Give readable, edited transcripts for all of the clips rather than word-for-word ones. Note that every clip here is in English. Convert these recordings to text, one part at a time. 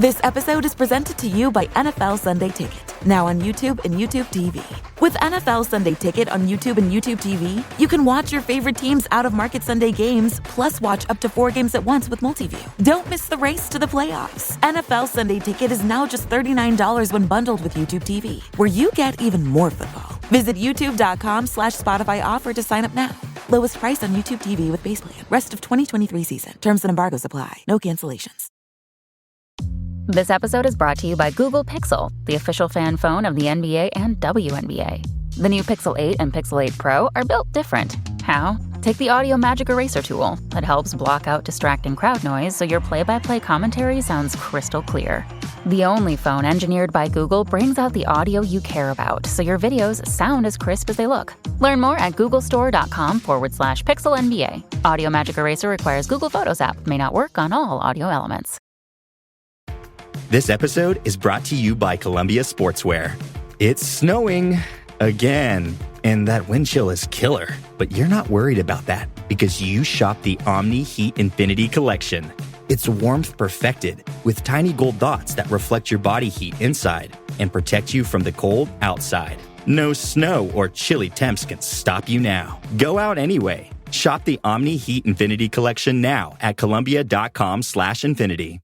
This episode is presented to you by NFL Sunday Ticket, now on YouTube and YouTube TV. With NFL Sunday Ticket on YouTube and YouTube TV, you can watch your favorite teams' out-of-market Sunday games, plus watch up to 4 games at once with Multiview. Don't miss the race to the playoffs. NFL Sunday Ticket is now just $39 when bundled with YouTube TV, where you get even more football. Visit youtube.com/Spotify offer to sign up now. Lowest price on YouTube TV with base plan. Rest of 2023 season. Terms and embargoes apply. No cancellations. This episode is brought to you by Google Pixel, the official fan phone of the NBA and WNBA. The new Pixel 8 and Pixel 8 Pro are built different. How? Take the Audio Magic Eraser tool that helps block out distracting crowd noise so your play-by-play commentary sounds crystal clear. The only phone engineered by Google brings out the audio you care about so your videos sound as crisp as they look. Learn more at googlestore.com/pixelnba. Audio Magic Eraser requires Google Photos app. May not work on all audio elements. This episode is brought to you by Columbia Sportswear. It's snowing again, and that wind chill is killer. But you're not worried about that because you shop the Omni Heat Infinity Collection. It's warmth perfected with tiny gold dots that reflect your body heat inside and protect you from the cold outside. No snow or chilly temps can stop you now. Go out anyway. Shop the Omni Heat Infinity Collection now at Columbia.com/infinity.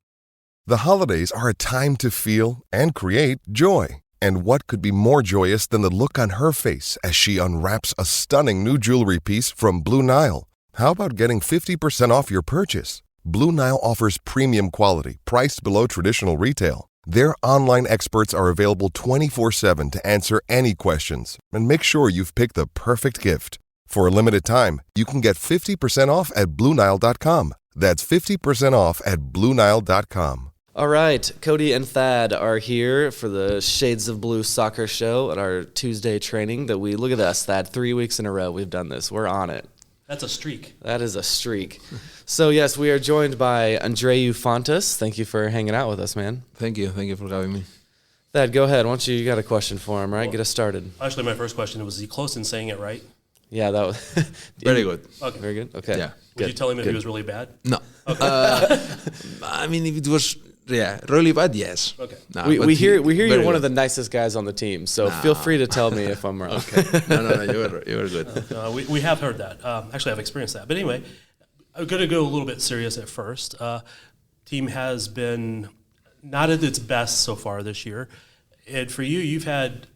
The holidays are a time to feel and create joy. And what could be more joyous than the look on her face as she unwraps a stunning new jewelry piece from Blue Nile? How about getting 50% off your purchase? Blue Nile offers premium quality, priced below traditional retail. Their online experts are available 24/7 to answer any questions and make sure you've picked the perfect gift. For a limited time, you can get 50% off at BlueNile.com. That's 50% off at BlueNile.com. All right, Cody and Thad are here for the Shades of Blue soccer show at our Tuesday training that look at us, Thad, 3 weeks in a row we've done this. We're on it. That's a streak. That is a streak. So, yes, we are joined by Andreu Fontas. Thank you for hanging out with us, man. Thank you for having me. Thad, go ahead. Why don't you got a question for him, right? Well, get us started. Actually, my first question was he close in saying it right? Yeah, that was... Very good. Okay. Very good? Okay. Yeah. Would you tell him if he was really bad? No. Okay. I mean, if it was... Yeah, really bad, yes. Okay. No, we hear you're one of the nicest guys on the team, so feel free to tell me if I'm wrong. Okay. No, you were good. We have heard that. Actually, I've experienced that. But anyway, I'm going to go a little bit serious at first. Team has been not at its best so far this year. And for you, you've had,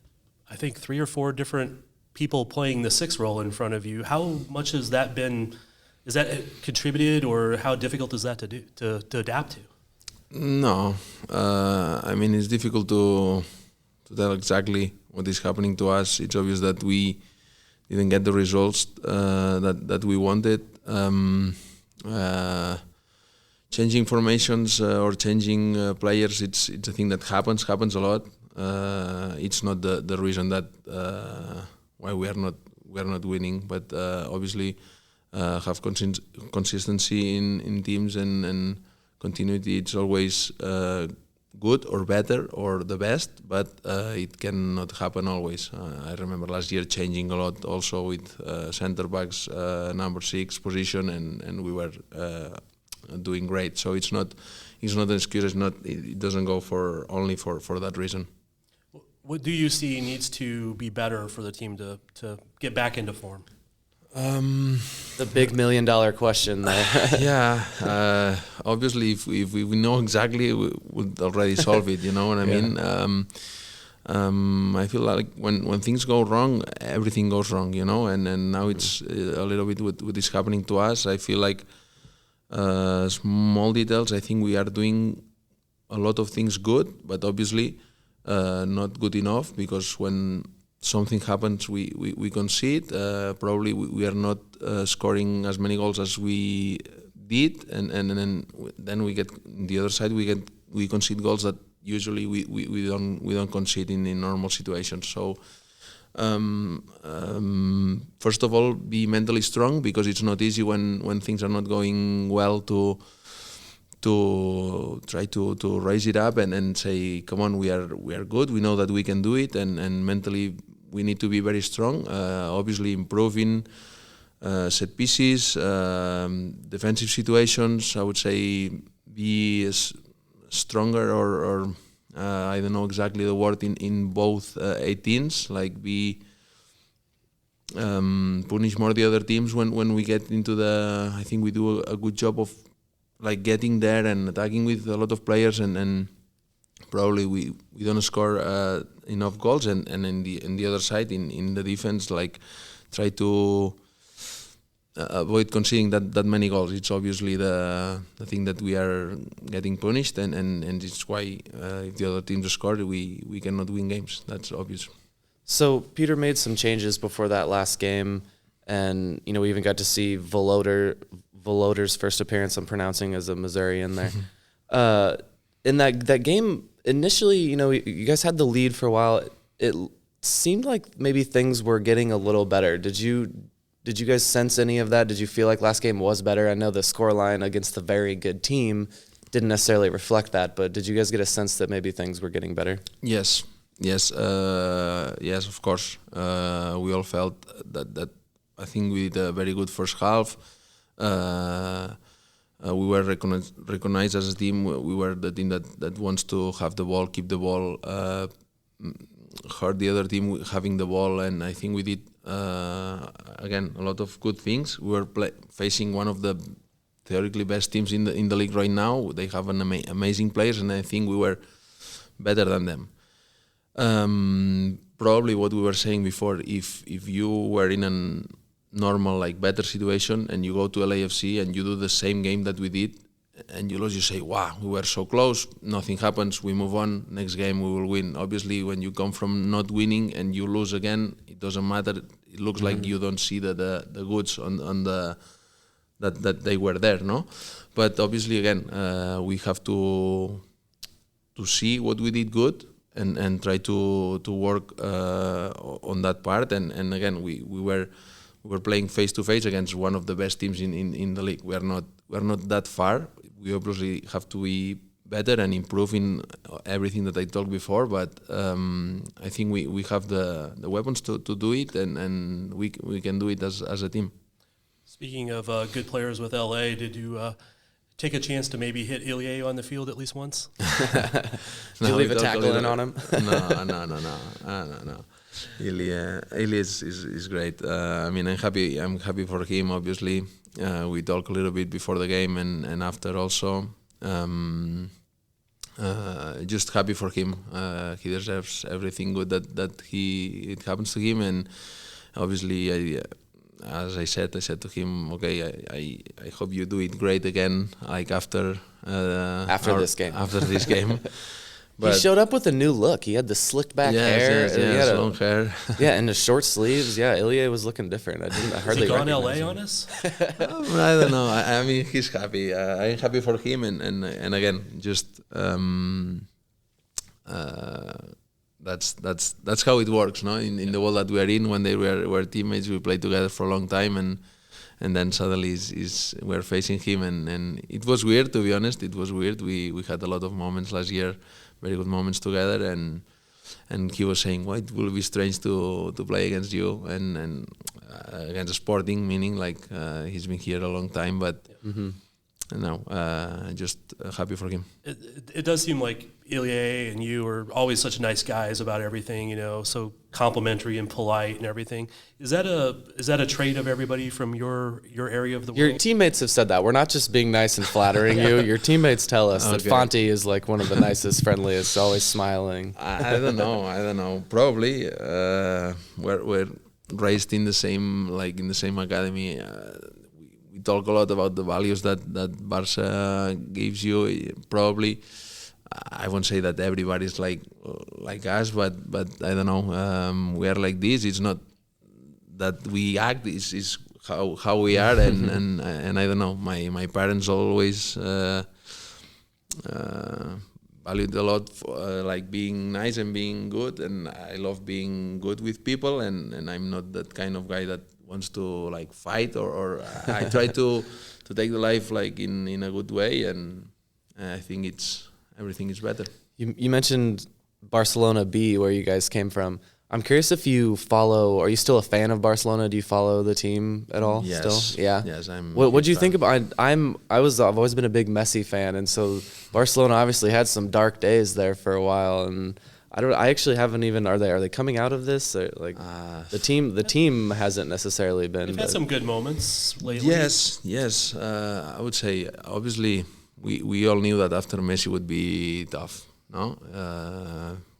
I think, 3 or 4 different people playing the 6 role in front of you. How much has that been, is that contributed, or how difficult is that to do, to adapt to? No, I mean, it's difficult to tell exactly what is happening to us. It's obvious that we didn't get the results that we wanted. Changing formations or changing players, it's a thing that happens a lot. It's not the reason that why we are not winning, but obviously have consistency in teams and continuity. It's always good or better or the best, but it cannot happen always. I remember last year changing a lot also with centerbacks, number 6 position, and we were doing great. So it's not an excuse. It doesn't go only for that reason. What do you see needs to be better for the team to get back into form? The big $1 million question there. Yeah, obviously if we know exactly, we would already solve it, you know what I mean? I feel like when things go wrong, everything goes wrong, you know, and now it's a little bit what is happening to us. I feel like small details, I think we are doing a lot of things good, but obviously not good enough, because when something happens, we concede. Probably we are not scoring as many goals as we did, and then we get on the other side. We concede goals that usually we don't concede in normal situations. So first of all, be mentally strong, because it's not easy when things are not going well to try to raise it up and say, come on, we are good. We know that we can do it, and mentally we need to be very strong. Obviously, improving set pieces, defensive situations. I would say be stronger or I don't know exactly the word in both 18s, like be punish more the other teams when we get into the. I think we do a good job of like getting there and attacking with a lot of players and probably we don't score enough goals and in the other side in the defense like try to avoid conceding that many goals. It's obviously the thing that we are getting punished and it's why if the other teams score we cannot win games. That's obvious. So Peter made some changes before that last game, and we even got to see Volodur's first appearance. I'm pronouncing as a Missourian there. In that game, initially, you guys had the lead for a while. It seemed like maybe things were getting a little better. Did you guys sense any of that? Did you feel like last game was better? I know the scoreline against a very good team didn't necessarily reflect that, but did you guys get a sense that maybe things were getting better? Yes, of course. We all felt that I think we did a very good first half. We were recognized as a team. We were the team that wants to have the ball, keep the ball, hurt the other team having the ball, and I think we did again a lot of good things. We were facing one of the theoretically best teams in the league right now. They have an amazing players, and I think we were better than them. Probably what we were saying before, if you were in a normal, like better situation and you go to LAFC and you do the same game that we did and you lose, you say, wow, we were so close, nothing happens, we move on, next game we will win. Obviously, when you come from not winning and you lose again, it doesn't matter. It looks like you don't see the goods on the that they were there, no? But obviously, again, we have to see what we did good and try to work on that part. And again, we were playing face to face against one of the best teams in the league. We're not that far. We obviously have to be better and improve in everything that I talked before. But I think we have the weapons to do it, and we can do it as a team. Speaking of good players with LA, did you take a chance to maybe hit Ilie on the field at least once? Did you leave a tackle in on him? No. Ilie is great. I'm happy for him. Obviously, we talk a little bit before the game and after also. Just happy for him. He deserves everything good that it happens to him, and obviously, as I said to him, okay, I hope you do it great again, like after this game. After this game. But he showed up with a new look. He had the slicked back hair. Yes, long hair. Yeah, and the short sleeves. Yeah, Ilie was looking different. I hardly recognized him. Has he gone LA on us? I don't know. I mean, he's happy. I'm happy for him, and again, just that's how it works, no? In the world that we are in, when they were teammates, we played together for a long time, and then suddenly we're facing him, and it was weird, to be honest. It was weird. We had a lot of moments last year, very good moments together, and he was saying, well, it will be strange to play against you and against Sporting, meaning like he's been here a long time, but no, just happy for him. It does seem like Ilie and you are always such nice guys about everything, so complimentary and polite and everything. Is that a trait of everybody from your area of the world? Your teammates have said that. We're not just being nice and flattering you. Your teammates tell us that Fonty is like one of the nicest, friendliest, always smiling. I don't know. Probably we're raised in the same academy. We talk a lot about the values that Barca gives you. Probably, I won't say that everybody's like us, but I don't know. We are like this. It's not that we act. It's how we are, and I don't know. My parents always valued a lot like being nice and being good, and I love being good with people, and I'm not that kind of guy that wants to like fight or I try to take the life like in a good way, and I think everything is better. You mentioned Barcelona B, where you guys came from. I'm curious if you follow. Are you still a fan of Barcelona? Do you follow the team at all? Yes. Still? Yeah. Yes, I'm. What do you think about? I've always been a big Messi fan, and so Barcelona obviously had some dark days there for a while, and I actually haven't even. Are they coming out of this? Or like the team hasn't necessarily been. They've had some good moments lately. Yes. I would say obviously we all knew that after Messi would be tough. No,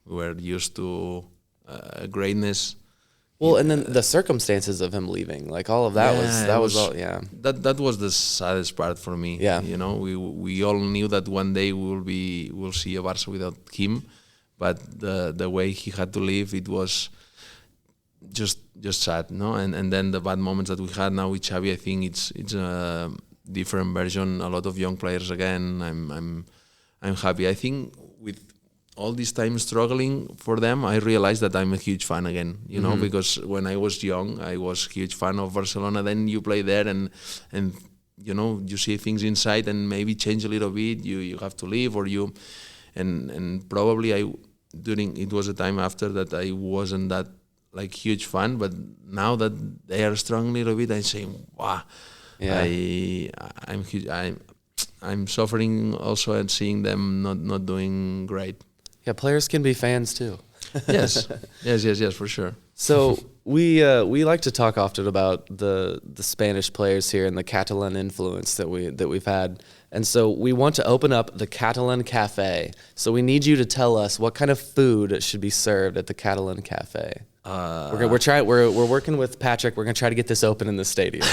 we were used to greatness. Well, and then the circumstances of him leaving, like all of that was all. That was the saddest part for me. Yeah, we all knew that one day we'll see a Barca without him, but the way he had to leave, it was just sad, no? And then the bad moments that we had now with Xavi, I think it's a different version. A lot of young players again. I'm happy. I think with all this time struggling for them, I realized that I'm a huge fan again, because when I was young, I was a huge fan of Barcelona. Then you play there and you see things inside and maybe change a little bit. You have to leave and probably it was a time after that I wasn't that like huge fan, but now that they are strong a little bit, I'm saying, wow, I'm huge. I'm suffering also at seeing them not doing great. Yeah, players can be fans too. Yes, for sure. So we like to talk often about the Spanish players here and the Catalan influence that we've had, and so we want to open up the Catalan Cafe. So we need you to tell us what kind of food should be served at the Catalan Cafe. We're working with Patrick. We're gonna try to get this open in the stadium.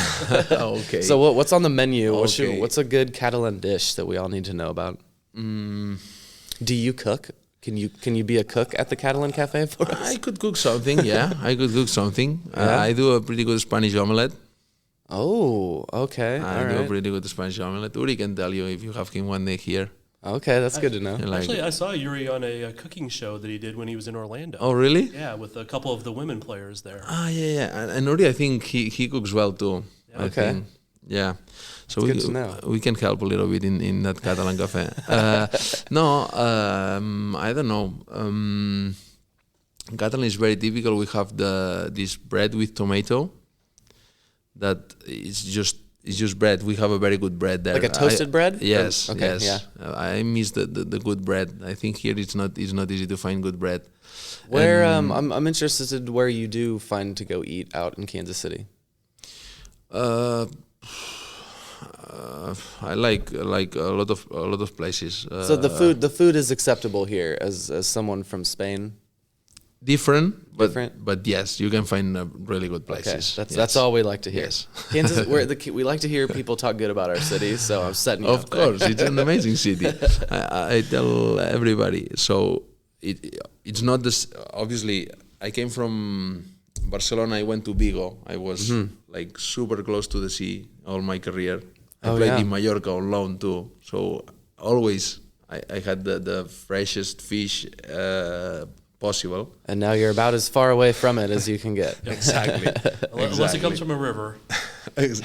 Okay. So what's on the menu? Okay. What's a good Catalan dish that we all need to know about? Do you cook? Can you be a cook at the Catalan Cafe for us? I could cook something. Yeah, I could cook something. Yeah? I do a pretty good Spanish omelette. Oh, okay. I do a pretty good Spanish omelette. Uri can tell you if you have him one day here. Okay, that's good to know. Actually, I saw Yuri on a cooking show that he did when he was in Orlando. Oh, really? Yeah, with a couple of the women players there. Yeah. And Uri, I think he cooks well too. Yeah. I think. Yeah. So good to know. We can help a little bit in that Catalan Cafe. I don't know. Catalan is very typical. We have this bread with tomato. That is just bread. We have a very good bread there. Like a toasted bread? Yes. Okay. Yes. Yeah. I miss the good bread. I think here it's not easy to find good bread. Where I'm interested where you do find to go eat out in Kansas City. I like a lot of places. So the food is acceptable here as someone from Spain. Different, but yes, you can find really good places. Okay. That's all we like to hear. Yes. Kansas, we like to hear people talk good about our city, so I'm setting you Of up there. course, it's an amazing city. I tell everybody. So it's not this. Obviously, I came from Barcelona. I went to Vigo. I was like super close to the sea all my career. I played in Mallorca on loan too. So always I had the freshest fish possible. And now you're about as far away from it as you can get. Exactly. Unless it comes from a river.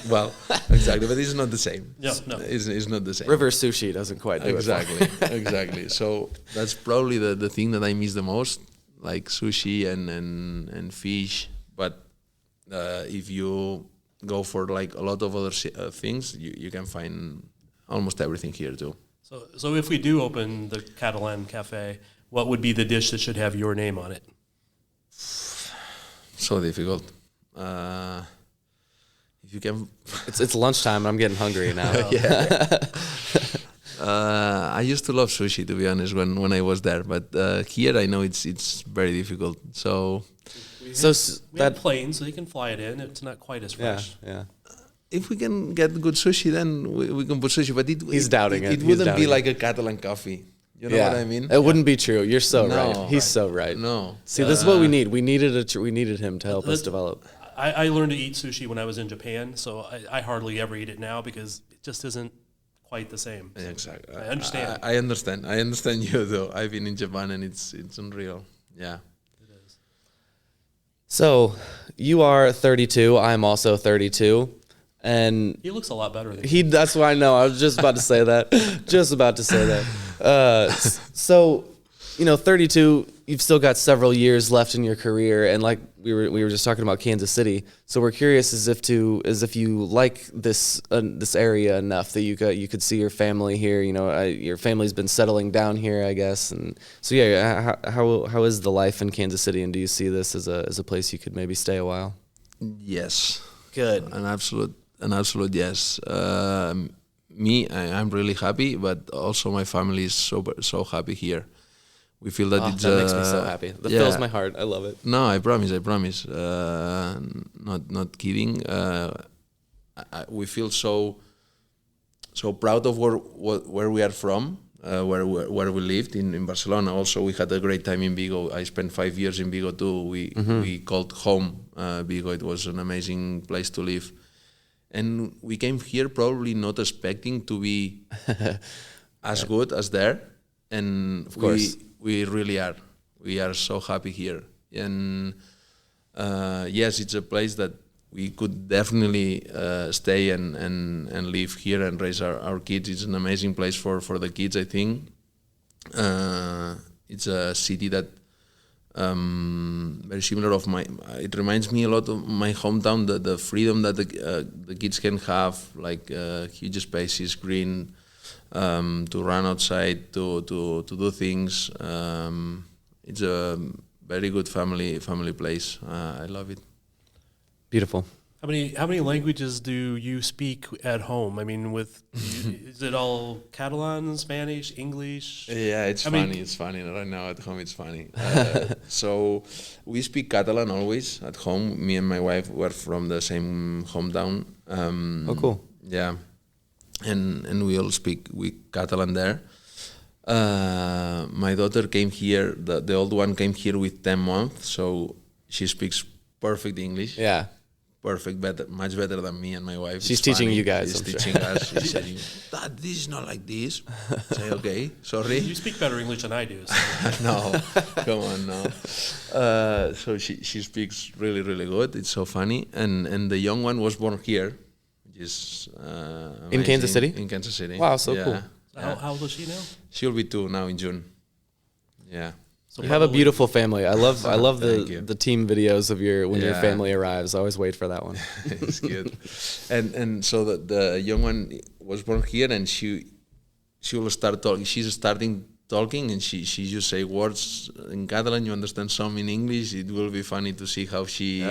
Well, exactly, but it's not the same. No. It's not the same. River sushi doesn't quite do Exactly, exactly. So that's probably the thing that I miss the most, like sushi and fish. But if you go for like a lot of other things, you can find almost everything here too. So if we do open the Catalan Cafe, what would be the dish that should have your name on it? So difficult. If you can, It's lunchtime and I'm getting hungry now. I used to love sushi, to be honest, when I was there. But here I know it's very difficult. So we have planes, so you can fly it in. It's not quite as fresh. Yeah. if we can get good sushi, then we can put sushi. But He's doubting it. It wouldn't be like a Catalan Cafe. You know what I mean? It wouldn't be true. You're so right. He's so right. No. See, this is what we need. We needed him to help us develop. I learned to eat sushi when I was in Japan, so I hardly ever eat it now because it just isn't quite the same. Exactly. I understand. I understand. I understand you though. I've been in Japan and it's unreal. Yeah. It is. So, you are 32. I'm also 32. And He looks a lot better than he that's what I know. I was just about to say that. So, 32, you've still got several years left in your career, and like we were just talking about Kansas City. So we're curious as if you like this area enough that you could see your family here. You know, your family's been settling down here, I guess. And so yeah, how is the life in Kansas City, and do you see this as a place you could maybe stay a while? Yes. Good. An absolute yes. I'm really happy, but also my family is so happy here. We feel that that makes me so happy. That fills my heart. I love it. No, I promise. Not kidding. We feel so proud of where we are from, where we lived in Barcelona. Also, we had a great time in Vigo. I spent 5 years in Vigo too. We called home Vigo. It was an amazing place to live. And we came here probably not expecting to be as good as there. And of course, we really are. We are so happy here. And yes, it's a place that we could definitely stay and live here and raise our kids. It's an amazing place for the kids, I think. It's a city that very similar of it reminds me a lot of my hometown, the freedom that the kids can have, like huge spaces, green, to run outside, to do things. It's a very good family place. I love it. Beautiful. How many languages do you speak at home? I mean, is it all Catalan, Spanish, English? Yeah, it's funny. It's funny right now at home. It's funny. So we speak Catalan always at home. Me and my wife were from the same hometown. Oh, cool. Yeah, and we all speak Catalan there. My daughter came here. The old one came here with 10 months, so she speaks perfect English. Yeah. Perfect, much better than me and my wife. She's teaching you guys. She's teaching us. She's saying, "Dad, this is not like this." I say, "Okay, sorry." You speak better English than I do. So. No, come on, no. So she speaks really, really good. It's so funny. And the young one was born here, which is in Kansas City. In Kansas City. Wow, so cool. How old is she now? She'll be 2 now in June. Yeah. So you have a beautiful family. I love the team videos of when your family arrives. I always wait for that one. It's good. And so the young one was born here, and she will start talking. She's starting talking, and she just say words in Catalan. You understand some in English. It will be funny to see how she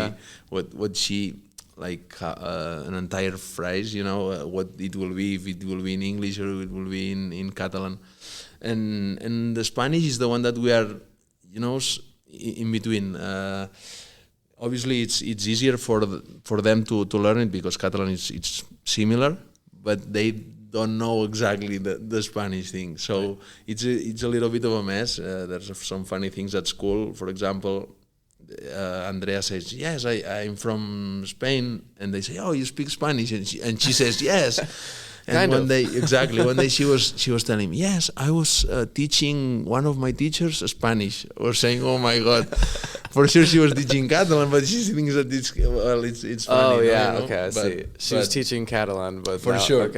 what she like an entire phrase. You know what it will be, if it will be in English or it will be in Catalan. And the Spanish is the one that we are, in between. Obviously, it's easier for them to learn it because Catalan it's similar, but they don't know exactly the Spanish thing. So it's a little bit of a mess. There's some funny things at school. For example, Andrea says, "Yes, I'm from Spain," and they say, "Oh, you speak Spanish," and she says, "Yes." And one day she was telling me, "Yes, I was teaching one of my teachers Spanish." Or saying, "Oh my God," for sure she was teaching Catalan, but she thinks that it's funny. Oh yeah, okay, I see. She was teaching Catalan, but for sure.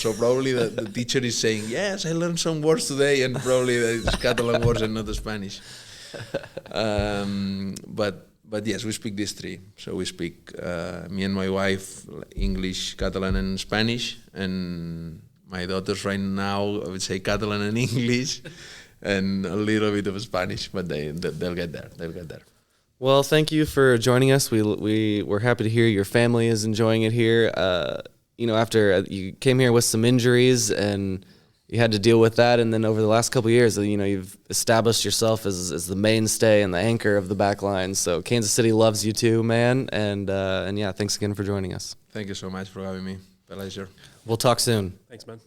So probably the teacher is saying, "Yes, I learned some words today," and probably it's Catalan words and not the Spanish. But yes, we speak these 3. So we speak, me and my wife, English, Catalan, and Spanish. And my daughters right now, I would say Catalan and English, and a little bit of Spanish. But they'll get there. They'll get there. Well, thank you for joining us. We're happy to hear your family is enjoying it here. After you came here with some injuries and you had to deal with that, and then over the last couple of years, you've established yourself as the mainstay and the anchor of the back line. So Kansas City loves you too, man. And yeah, thanks again for joining us. Thank you so much for having me. Pleasure. We'll talk soon. Thanks, man.